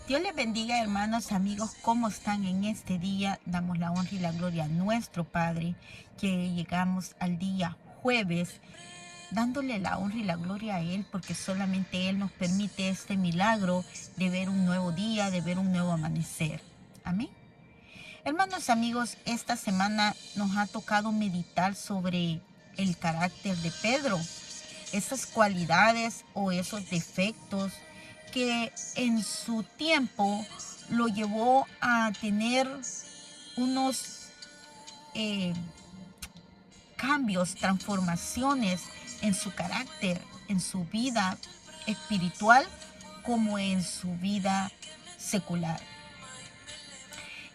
Dios les bendiga, hermanos, amigos, ¿cómo están en este día? Damos la honra y la gloria a nuestro Padre, que llegamos al día jueves, dándole la honra y la gloria a Él, porque solamente Él nos permite este milagro de ver un nuevo día, de ver un nuevo amanecer. Amén. Hermanos, amigos, esta semana nos ha tocado meditar sobre el carácter de Pedro, esas cualidades o esos defectos que en su tiempo lo llevó a tener unos cambios, transformaciones en su carácter, en su vida espiritual como en su vida secular.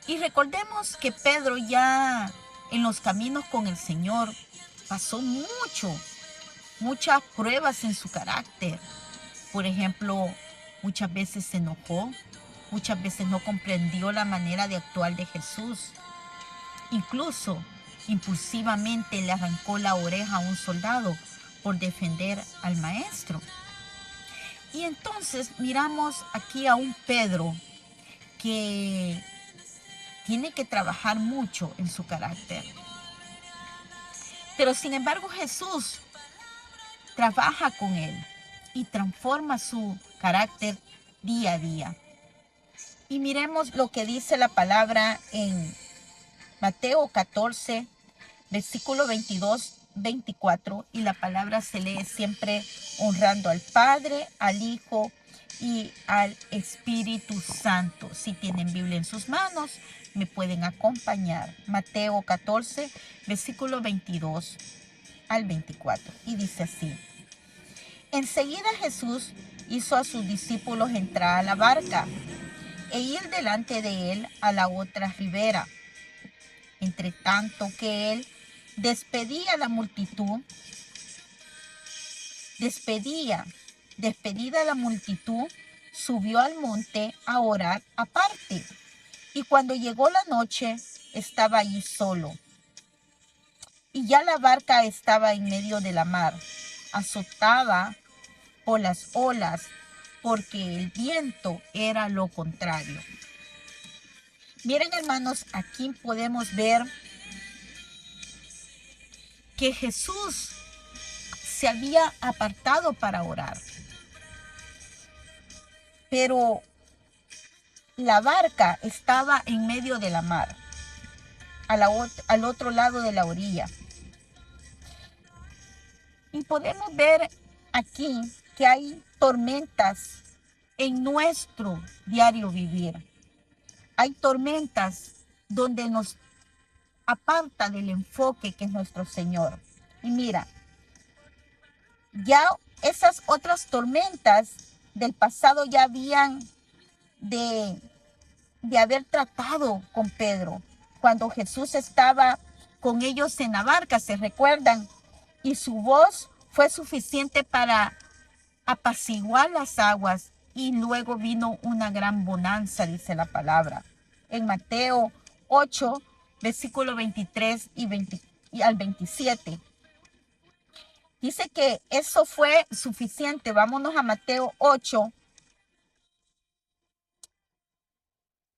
Y recordemos que Pedro ya en los caminos con el Señor pasó muchas pruebas en su carácter. Por ejemplo, muchas veces se enojó, muchas veces no comprendió la manera de actuar de Jesús. Incluso, impulsivamente le arrancó la oreja a un soldado por defender al maestro. Y entonces miramos aquí a un Pedro que tiene que trabajar mucho en su carácter. Pero sin embargo Jesús trabaja con él y transforma su carácter día a día. Y miremos lo que dice la palabra en Mateo 14, versículo 22, 24. Y la palabra se lee siempre honrando al Padre, al Hijo y al Espíritu Santo. Si tienen Biblia en sus manos, me pueden acompañar. Mateo 14, versículo 22 al 24. Y dice así: enseguida Jesús hizo a sus discípulos entrar a la barca e ir delante de él a la otra ribera. Entre tanto que él despedida la multitud, subió al monte a orar aparte. Y cuando llegó la noche, estaba allí solo. Y ya la barca estaba en medio de la mar, azotada por las olas, porque el viento era lo contrario. Miren, hermanos, aquí podemos ver que Jesús se había apartado para orar. Pero la barca estaba en medio de la mar, al otro lado de la orilla. Y podemos ver aquí que hay tormentas en nuestro diario vivir. Hay tormentas donde nos aparta del enfoque que es nuestro Señor. Y mira, ya esas otras tormentas del pasado ya habían de haber tratado con Pedro. Cuando Jesús estaba con ellos en la barca, ¿se recuerdan? Y su voz fue suficiente para apaciguar las aguas, y luego vino una gran bonanza, dice la palabra. En Mateo 8, versículo 23 y al 27. Dice que eso fue suficiente. Vámonos a Mateo 8.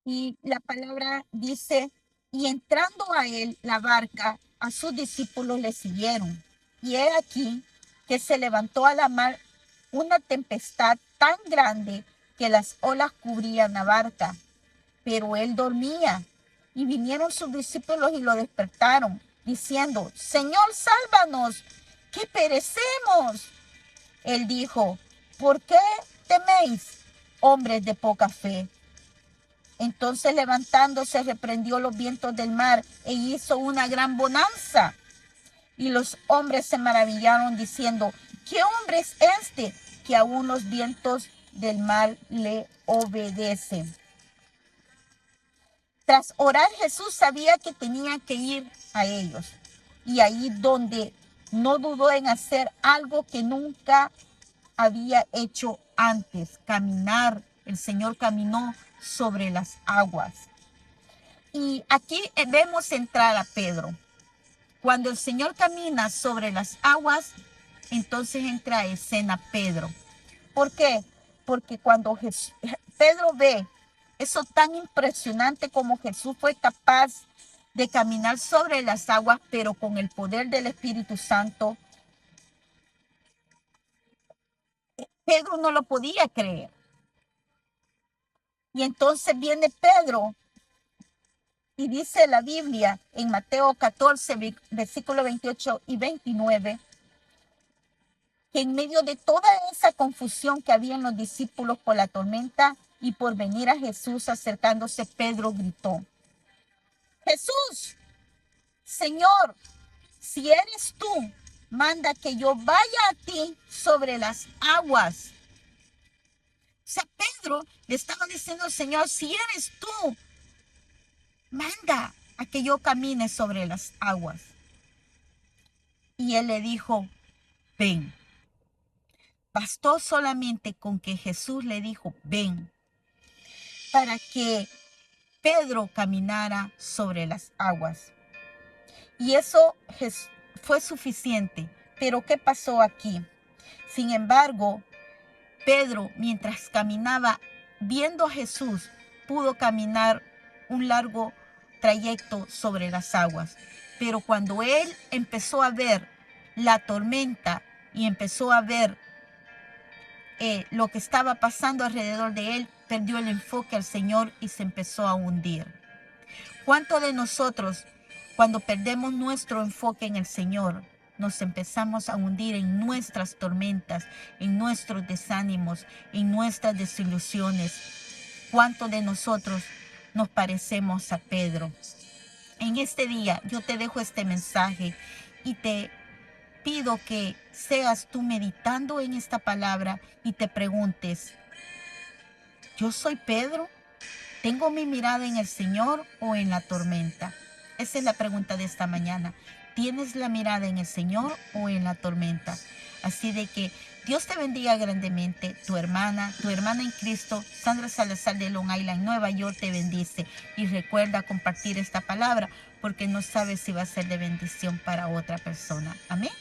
Y la palabra dice: y entrando a él la barca, a sus discípulos le siguieron. Y he aquí que se levantó a la mar una tempestad tan grande que las olas cubrían la barca, pero él dormía. Y vinieron sus discípulos y lo despertaron, diciendo: Señor, sálvanos, que perecemos. Él dijo: ¿por qué teméis, hombres de poca fe? Entonces, levantándose, reprendió los vientos del mar e hizo una gran bonanza. Y los hombres se maravillaron, diciendo: ¿qué hombre es este que aún los vientos del mar le obedecen? Tras orar, Jesús sabía que tenía que ir a ellos. Y ahí donde no dudó en hacer algo que nunca había hecho antes: caminar. El Señor caminó sobre las aguas. Y aquí vemos entrar a Pedro. Cuando el Señor camina sobre las aguas, entonces entra a escena Pedro. ¿Por qué? Porque cuando Pedro ve Eso tan impresionante como Jesús fue capaz de caminar sobre las aguas, pero con el poder del Espíritu Santo, Pedro no lo podía creer. Y entonces viene Pedro y dice la Biblia en Mateo 14, versículo 28 y 29, que en medio de toda esa confusión que había en los discípulos por la tormenta y por venir a Jesús acercándose, Pedro gritó: Jesús, Señor, si eres tú, manda que yo vaya a ti sobre las aguas. O sea, Pedro le estaba diciendo al Señor: si eres tú, manda a que yo camine sobre las aguas. Y él le dijo: ven. Bastó solamente con que Jesús le dijo: ven, para que Pedro caminara sobre las aguas. Y eso fue suficiente. Pero ¿qué pasó aquí? Sin embargo, Pedro, mientras caminaba viendo a Jesús, pudo caminar un largo trayecto sobre las aguas. Pero cuando él empezó a ver la tormenta y empezó a ver lo que estaba pasando alrededor de él, perdió el enfoque al Señor y se empezó a hundir. ¿Cuántos de nosotros, cuando perdemos nuestro enfoque en el Señor, nos empezamos a hundir en nuestras tormentas, en nuestros desánimos, en nuestras desilusiones? ¿Cuántos de nosotros nos parecemos a Pedro? En este día yo te dejo este mensaje y te pido que seas tú meditando en esta palabra y te preguntes: ¿yo soy Pedro? ¿Tengo mi mirada en el Señor o en la tormenta? Esa es la pregunta de esta mañana. ¿Tienes la mirada en el Señor o en la tormenta? Así de que Dios te bendiga grandemente. Tu hermana en Cristo, Sandra Salazar de Long Island, Nueva York, te bendice. Y recuerda compartir esta palabra, porque no sabes si va a ser de bendición para otra persona. Amén.